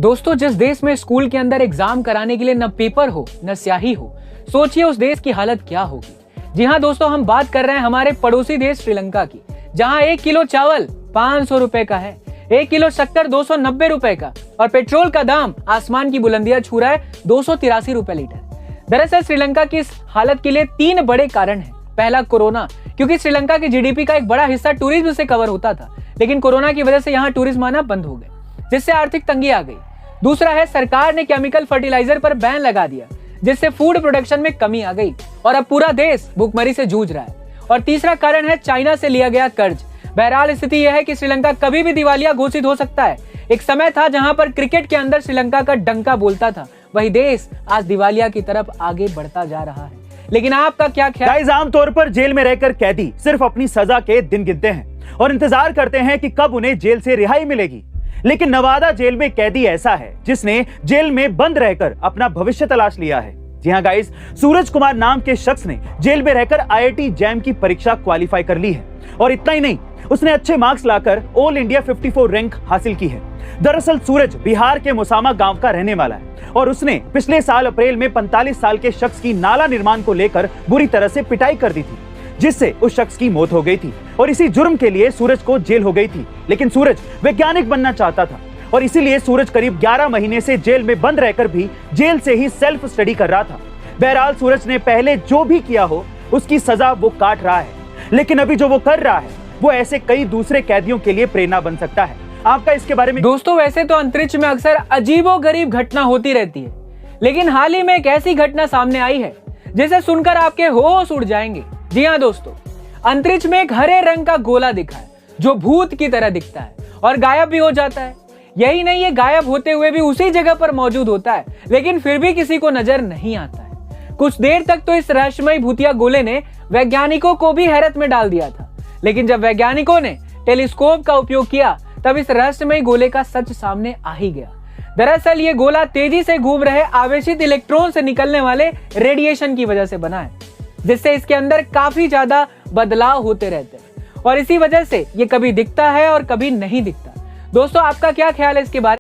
दोस्तों, जिस देश में स्कूल के अंदर एग्जाम कराने के लिए न पेपर हो न स्याही हो, सोचिए उस देश की हालत क्या होगी। जी हाँ दोस्तों, हम बात कर रहे हैं हमारे पड़ोसी देश श्रीलंका की, जहां 1 किलो चावल 500 रुपए का है, 1 किलो शक्कर 290 रुपए का और पेट्रोल का दाम आसमान की बुलंदियां छू रहा है 283 रुपए लीटर। दरअसल श्रीलंका की इस हालत के लिए 3 बड़े कारण हैं। पहला, कोरोना, क्योंकि श्रीलंका की जीडीपी का एक बड़ा हिस्सा टूरिज्म से कवर होता था, लेकिन कोरोना की वजह से यहाँ टूरिज्म आना बंद हो गए, जिससे आर्थिक तंगी आ गई। दूसरा है, सरकार ने केमिकल फर्टिलाइजर पर बैन लगा दिया, जिससे फूड प्रोडक्शन में कमी आ गई और अब पूरा देश भूखमरी से जूझ रहा है। और तीसरा कारण है चाइना से लिया गया कर्ज। बहरहाल स्थिति यह है कि श्रीलंका कभी भी दिवालिया घोषित हो सकता है। एक समय था जहां पर क्रिकेट के अंदर श्रीलंका का डंका बोलता था, वही देश आज दिवालिया की तरफ आगे बढ़ता जा रहा है। लेकिन आपका क्या ख्याल? गाइस, आमतौर पर जेल में रहकर कैदी सिर्फ अपनी सजा के दिन गिनते हैं और इंतजार करते हैं कि कब उन्हें जेल से रिहाई मिलेगी। लेकिन नवादा जेल में कैदी ऐसा है जिसने जेल में बंद रहकर अपना भविष्य तलाश लिया है। जी हाँ गाइस, सूरज कुमार नाम के शख्स ने जेल में रहकर IIT जैम की परीक्षा क्वालिफाई कर ली है और इतना ही नहीं, उसने अच्छे मार्क्स लाकर ऑल इंडिया 54 रैंक हासिल की है। दरअसल सूरज बिहार के मोसामा गांव का रहने वाला है और उसने पिछले साल अप्रैल में 45 साल के शख्स की नाला निर्माण को लेकर बुरी तरह से पिटाई कर दी थी, जिससे उस शख्स की मौत हो गई थी और इसी जुर्म के लिए सूरज को जेल हो गई थी। लेकिन सूरज वैज्ञानिक बनना चाहता था और इसीलिए सूरज करीब 11 महीने से जेल में बंद रहकर भी जेल से ही सेल्फ स्टडी कर रहा था। बहरहाल सूरज ने पहले जो भी किया हो उसकी सजा वो काट रहा है, लेकिन अभी जो वो कर रहा है वो ऐसे कई दूसरे कैदियों के लिए प्रेरणा बन सकता है। आपका इसके बारे में? दोस्तों, वैसे तो अंतरिक्ष में अक्सर अजीबोगरीब घटना होती रहती है, लेकिन हाल ही में एक ऐसी घटना सामने आई है जिसे सुनकर आपके होश उड़ जाएंगे। जी हाँ दोस्तों, अंतरिक्ष में एक हरे रंग का गोला दिखा है जो भूत की तरह दिखता है और गायब भी हो जाता है। यही नहीं, ये गायब होते हुए भी उसी जगह पर मौजूद होता है, लेकिन फिर भी किसी को नजर नहीं आता है। कुछ देर तक तो इस रहस्यमयी भूतिया गोले ने वैज्ञानिकों को भी हैरत में डाल दिया था, लेकिन जब वैज्ञानिकों ने टेलीस्कोप का उपयोग किया तब इस रहस्यमयी गोले का सच सामने आ ही गया। दरअसल ये गोला तेजी से घूम रहे आवेशित इलेक्ट्रॉन से निकलने वाले रेडिएशन की वजह से बना है, जिससे इसके अंदर काफी ज्यादा बदलाव होते रहते हैं और इसी वजह से ये कभी दिखता है और कभी नहीं दिखता। दोस्तों, आपका क्या ख्याल है इसके बारे में?